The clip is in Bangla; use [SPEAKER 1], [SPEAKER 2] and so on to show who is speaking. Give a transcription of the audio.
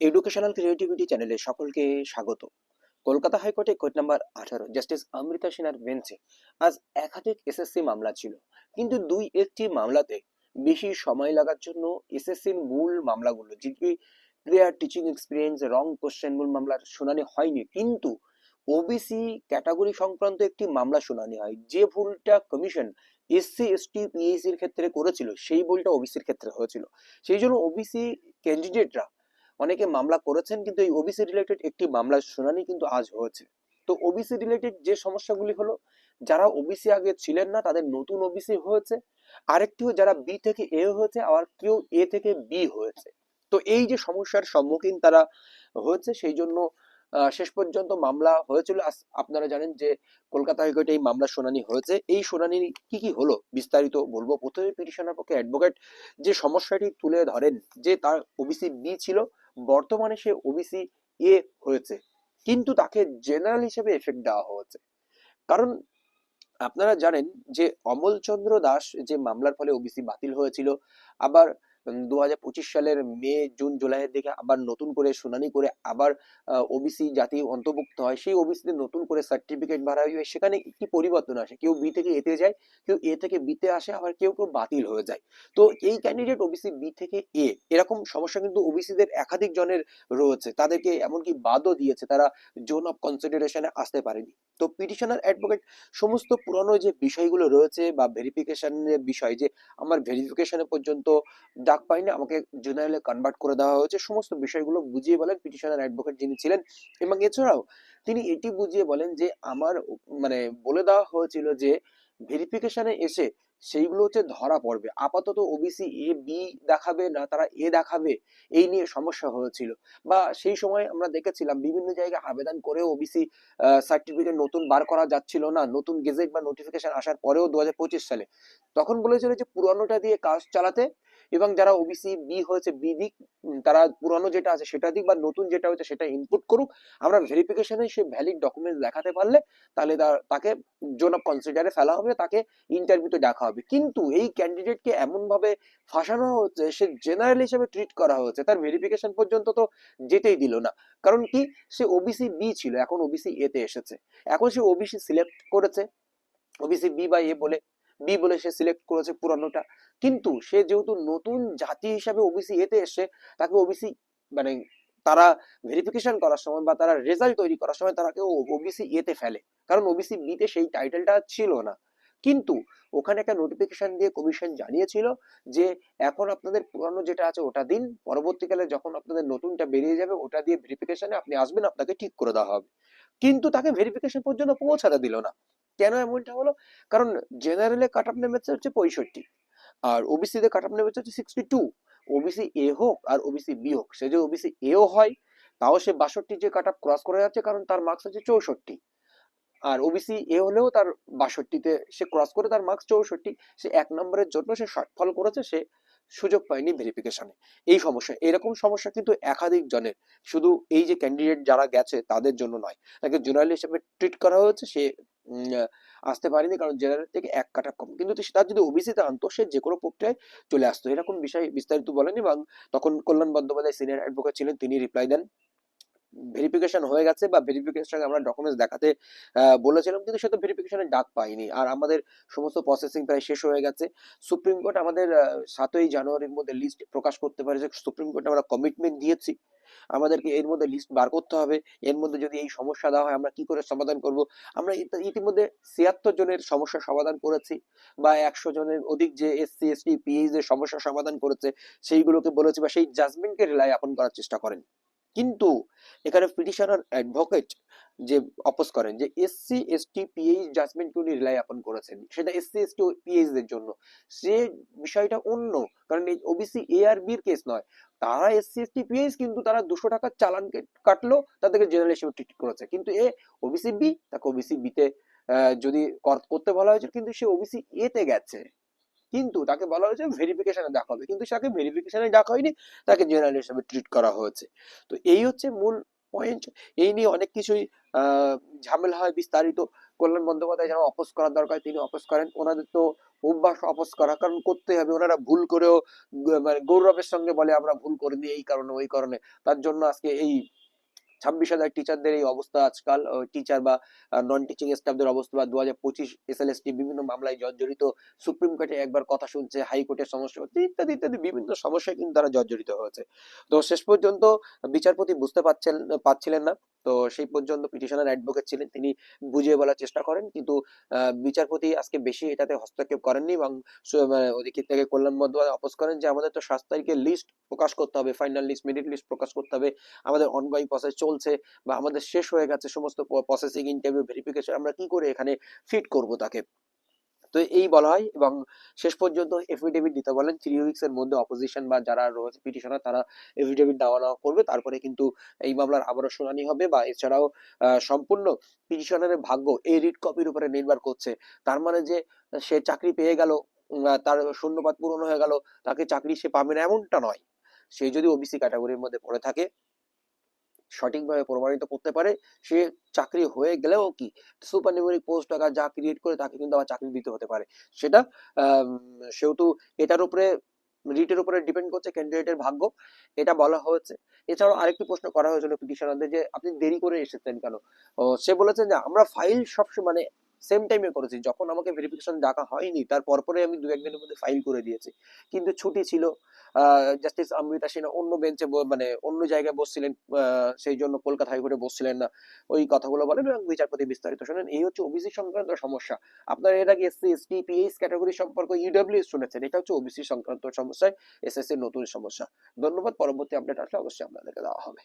[SPEAKER 1] এডুকেশনাল ক্রিয়েটিভিটি চ্যানেলে সকলকে স্বাগত। কলকাতা হাইকোর্টে কোর্ট নাম্বার 18 জাস্টিস অমৃতা সিনহার বেঞ্চে আজ একাধিক এসএসসি মামলা ছিল, কিন্তু দুই একটি মামলাতে বেশি সময় লাগার জন্য এসএসসির মূল মামলাগুলো জিপি ক্লিয়ার টিচিং এক্সপিরিয়েন্স রং কোশ্চেন মূল মামলার শুনানি হয়নি, কিন্তু ওবিসি ক্যাটাগরি সংক্রান্ত একটি মামলা শুনানি হয়। যে ভুলটা কমিশন এসসি এসটি পিএসসির ক্ষেত্রে করেছিল সেই ভুলটা ওবিসির ক্ষেত্রে হয়েছিল। সেই জন্য ওবিসি ক্যান্ডিডেটরা অনেকে মামলা করেছেন, কিন্তু এই ওবিসি রিলেটেড একটি মামলার শুনানি কিন্তু আজ হয়েছে। তো ওবিসি রিলেটেড যে সমস্যাগুলি হলো, যারা ওবিসি আগে ছিলেন না তাদের নতুন ওবিসি হয়েছে, আরেকটিও যারা বি থেকে এ হয়েছে, আবার কেউ এ থেকে বি হয়েছে। তো এই যে সমস্যার সম্মুখীন তারা হয়েছে, সেই জন্য শেষ পর্যন্ত মামলা হয়েছিল। আপনারা জানেন যে কলকাতা হাইকোর্টে এই মামলার শুনানি হয়েছে। এই শুনানি কি কি হলো বিস্তারিত বলবো। প্রথমে পিটিশনার পক্ষে অ্যাডভোকেট যে সমস্যাটি তুলে ধরেন যে তার ওবিসি বি ছিল, বর্তমানে সে ওবিসি এ হয়েছে, কিন্তু তাকে জেনারেল হিসেবে এফেক্ট দেওয়া হয়েছে। কারণ আপনারা জানেন যে অমলচন্দ্র দাস যে মামলার ফলে ওবিসি বাতিল হয়েছিল, আবার 2025 সালের মে জুন জুলাইয়ের দিকে আবার নতুন করে শুনানি করে আবার ওবিসি জাতি অন্তর্ভুক্ত হয়, সেই ওবিসিতে নতুন করে সার্টিফিকেট বাড়া হয়, সেখানে একটি পরিবর্তন আসে, কেউ বি থেকে এতে যায়, কেউ এ থেকে বিতে আসে, আবার কেউ কেউ বাতিল হয়ে যায়। তো এই ক্যান্ডিডেট ওবিসি বি থেকে এ, এরকম সমস্যা কিন্তু ওবিসিদের একাধিক জনের রয়েছে, তাদেরকে এমনকি বাদও দিয়েছে, তারা জোন অফ কনসিডারেশনে আসতে পারেনি। তো পিটিশনার অ্যাডভোকেট সমস্ত পুরনো যে বিষয়গুলো রয়েছে বা ভেরিফিকেশনের বিষয়, যে আমার ভেরিফিকেশনে পর্যন্ত ডাক পাইনি, আমাকে জেনারেলে কনভার্ট করে দেওয়া হয়েছে, সমস্ত বিষয়গুলো বুঝিয়ে বলেন পিটিশনার অ্যাডভোকেট যিনি ছিলেন। এবং এছাড়াও তিনি এটি বুঝিয়ে বলেন যে আমার মানে বলে দেওয়া হয়েছিল যে ভেরিফিকেশনে এসে সেইগুলো হচ্ছে ধরা পড়বে, আপাতত ওবিসি এ বি দেখাবে না, তারা এ দেখাবে, এই নিয়ে সমস্যা হয়েছিল। বা সেই সময় আমরা দেখেছিলাম বিভিন্ন জায়গায় আবেদন করেও ওবিসি সার্টিফিকেট নতুন বার করা যাচ্ছিল না, নতুন গেজেট বা নোটিফিকেশন আসার পরেও 2025 সালে। তখন বলেছিল যে পুরানোটা দিয়ে কাজ চালাতে, এবং যারা ওবিসি বি হয়েছে বি দিক, তারা পুরানো যেটা আছে সেটা দিক, বা নতুন যেটা হয়েছে সেটা ইনপুট করুক, আমরা ভেরিফিকেশনে সে ভ্যালিড ডকুমেন্ট দেখাতে পারলে তাহলে তাকে জোন অফ কনসিডারে ফেলা হবে, তাকে ইন্টারভিউতে ডাকা হবে। কিন্তু এই ক্যান্ডিডেটকে এমন ভাবে ফাঁসানো হচ্ছে, সে জেনারেল হিসেবে ট্রিট করা হচ্ছে, তার ভেরিফিকেশন পর্যন্ত তো যেতেই দিল না। কারণ কি, সে ওবিসি বি ছিল, এখন ওবিসি এ তে এসেছে, এখন সে ওবিসি সিলেক্ট করেছে, ওবিসি বি বা এ বলে, বি বলে সে সিলেক্ট করেছে পুরানোটা। কিন্তু সে যেহেতু নতুন জাতি হিসাবে ওবিসি এতে এসে, তাকে ওবিসি মানে তারা ভেরিফিকেশন করার সময় বা তারা রেজাল্ট তৈরি করার সময় তারা কেউ ওবিসি এতে ফেলে, কারণ ওবিসি বি তে সেই টাইটেলটা ছিল না। কিন্তু ওখানে একটা নোটিফিকেশন দিয়ে কমিশন জানিয়েছিল যে এখন আপনাদের পুরানো যেটা আছে ওটা দিন, পরবর্তীকালে যখন আপনাদের নতুনটা বেরিয়ে যাবে ওটা দিয়ে ভেরিফিকেশনে আপনি আসবেন, আপনাকে ঠিক করে দেওয়া হবে। কিন্তু তাকে ভেরিফিকেশন পর্যন্ত পৌঁছাতে দিল না। কেন এমনটা হলো? কারণ জেনারেলে কাট অফ নেমেছে হচ্ছে 65, আর ওবিসি তে কাট অফ নেমেছে হচ্ছে 62। ওবিসি এ হোক আর ওবিসি বি হোক, সে যে ওবিসি এও হয় তাও সে 62 যে কাট অফ ক্রস করে যাচ্ছে, কারণ তার মার্কস আছে 64। আর ওবিসি এ হলেও তার 62-তে সে ক্রস করে, তার মার্কস 64, সে 1 নম্বরের জন্য সে শর্টফল করেছে, সে সুযোগ পায়নি ভেরিফিকেশনে। এই সমস্যা, এরকম সমস্যা কিন্তু একাধিক জনের, শুধু এই যে ক্যান্ডিডেট যারা গেছে তাদের জন্য নয়, তাকে জেনারেল হিসেবে ট্রিট করা হয়েছে, সে আসতে পারেনি কারণ জেনারেল থেকে 1 কাটা কম, কিন্তু তার যদি ওবিসিতে আনতো সে যে কোনো প্রক্রিয়ায় চলে আসতো। এরকম বিষয় বিস্তারিত বলেন, এবং তখন কল্যাণ বন্দ্যোপাধ্যায় সিনিয়র অ্যাডভোকেট ছিলেন, তিনি রিপ্লাই দেন ভেরিফিকেশন হয়ে গেছে, বা ভেরিফিকেশন আমরা ডকুমেন্টস দেখাতে বলেছিলাম, কিন্তু সে তো ভেরিফিকেশনের ডাক পাইনি, আর আমাদের সমস্ত প্রসেসিং প্রায় শেষ হয়ে গেছে। সুপ্রিম কোর্ট আমাদের 7ই জানুয়ারির মধ্যে লিস্ট প্রকাশ করতে পারে, যে সুপ্রিম কোর্টে আমরা কমিটমেন্ট দিয়েছি, আমাদেরকে এর মধ্যে লিস্ট বার করতে হবে, এর মধ্যে যদি এই সমস্যা দেওয়া হয় আমরা কি করে সমাধান করব। আমরা ইতিমধ্যে 76 জনের সমস্যা সমাধান করেছি, বা 100 জনের অধিক যে এসসি এসটি পিএইচ এর সমস্যা সমাধান করেছে সেইগুলোকে বলেছি, বা সেই জাজমেন্টকে রিলাই আপন করার চেষ্টা করেন। কিন্তু এখানে পিটিশনার অ্যাডভোকেট যে অপোজ করেন যে এসসি এসটি পিএইচ জাজমেন্ট উনি রিলাই আপন করেছেন, সেটা এসসি এসটি পিএইচ দের জন্য, সে বিষয়টা অন্য। কারণ এই ওবিসি এ আর বি এর কেস নয়, তারা এসসি এসটি পিএইচ, কিন্তু তারা 200 টাকার চালান কাটলো, তাদেরকে জেনারেল হিসেবে ট্রিট করেছে। কিন্তু এ ওবিসি বি, তাকে ওবিসি বি তে যদি করতে বলা হয়েছে, কিন্তু সে ওবিসি এ তে গেছে, কিন্তু তাকে বলা হয়েছে ভেরিফিকেশনে ডাকা হবে, কিন্তু তাকে ভেরিফিকেশনে ডাকা হয়নি, তাকে জেনারেল হিসেবে ট্রিট করা হয়েছে। তো এই হচ্ছে মূল পয়েন্ট। এই নিয়ে অনেক কিছুই ঝামেলা হয় বিস্তারিত। কল্যাণ বন্দ্যোপাধ্যায় যারা অপোজ করার দরকার তিনি অপোজ করেন, ওনাদের তো অভ্যাস অপস করা, কারণ করতে হবে, ওনারা ভুল করেও মানে গৌরবের সঙ্গে বলে আমরা ভুল করিনি এই কারণে ওই কারণে। তার জন্য আজকে এই 26,000 টিচারদের এই অবস্থা আজকাল, টিচার বা নন টিচিং স্টাফদের অবস্থা, বা 2025 এসএলএসটি বিভিন্ন মামলায় জর্জরিত, সুপ্রিম কোর্টে একবার কথা শুনছে, হাইকোর্টের সমস্যা হচ্ছে, ইত্যাদি ইত্যাদি বিভিন্ন সমস্যায় কিন্তু তারা জর্জরিত হয়েছে। তো শেষ পর্যন্ত বিচারপতি বুঝতে পারছিলেন না। তো সেই পর্যন্ত পিটিশনার অ্যাডভোকেট ছিলেন, তিনি বুঝিয়ে বলার চেষ্টা করেন, কিন্তু বিচারপতি আজকে বেশি এটাতে হস্তক্ষেপ করেননি, এবং মানে ওদিকে থেকে কল্যাণ বন্দ্যোপাধ্যায় অপোজ করেন যে আমাদের তো 7 তারিখে লিস্ট প্রকাশ করতে হবে, ফাইনাল লিস্ট, মেরিট লিস্ট প্রকাশ করতে হবে, আমাদের অনগোয়িং প্রসেস চলছে, বা আমাদের শেষ হয়ে গেছে সমস্ত প্রসেসিং, ইন্টারভিউ, ভেরিফিকেশন, আমরা কি করে এখানে ফিট করব তাকে। তো এই বলা হয়, এবং শেষ পর্যন্ত এফিডেভিট দিতে বলেন 3 উইকস এর মধ্যে। অপোজিশন বা যারা রয়েছে পিটিশনার, তারা এফিডেভিট দেওয়া নেওয়া করবে, তারপরে কিন্তু এই মামলার আবারও শুনানি হবে। বা এছাড়াও সম্পূর্ণ পিটিশনারের ভাগ্য এই রিট কপির উপরে নির্ভর করছে। তার মানে যে সে চাকরি পেয়ে গেল, তার শূন্যপদ পূরণ হয়ে গেল, তাকে চাকরি সে পাবে না এমনটা নয়। সে যদি ওবিসি ক্যাটাগরির মধ্যে পড়ে থাকে, সঠিকভাবে প্রমাণিত করতে পারে, সে চাকরি হয়ে গেলেও কি সুপার নিউমেরিক পোস্ট টাকা যা ক্রিয়েট করে তাকে কিন্তু আবার চাকরি দিতে হতে পারে। সেটা আম, সেহেতু এটার উপরে, রিটের উপরে ডিপেন্ড করছে ক্যান্ডিডেটের ভাগ্য, এটা বলা হয়েছে। এছাড়াও আরেকটি প্রশ্ন করা হয়েছিল পিটিশনারদের যে আপনি দেরি করে এসেছেন কেন। সে বলেছেন যে আমরা ফাইল সবসময় মানে সেম টাইমে করেছি, যখন আমাকে ভেরিফিকেশন ডাকা হয়নি তার পরপরে আমি 2-1 দিনের মধ্যে ফাইল করে দিয়েছি, কিন্তু ছুটি ছিল। জাস্টিস অমৃতা সিনহা অন্য বেঞ্চে মানে অন্য জায়গায় বসছিলেন, সেই জন্য কলকাতা হাইকোর্টে বসছিলেন না। ওই কথাগুলো বলেন এবং বিচারপতি বিস্তারিত শোনেন। এই হচ্ছে ওবিসি সংক্রান্ত সমস্যা। আপনারা এর আগে এসসি এসটি পিএইচ ক্যাটাগরি সম্পর্কে ইডব্লিউএস শুনেছেন, এটা হচ্ছে ওবিসি সংক্রান্ত সমস্যায় এসএসসির নতুন সমস্যা। ধন্যবাদ। পরবর্তী আপডেট আসলে অবশ্যই আপনাদেরকে দেওয়া হবে।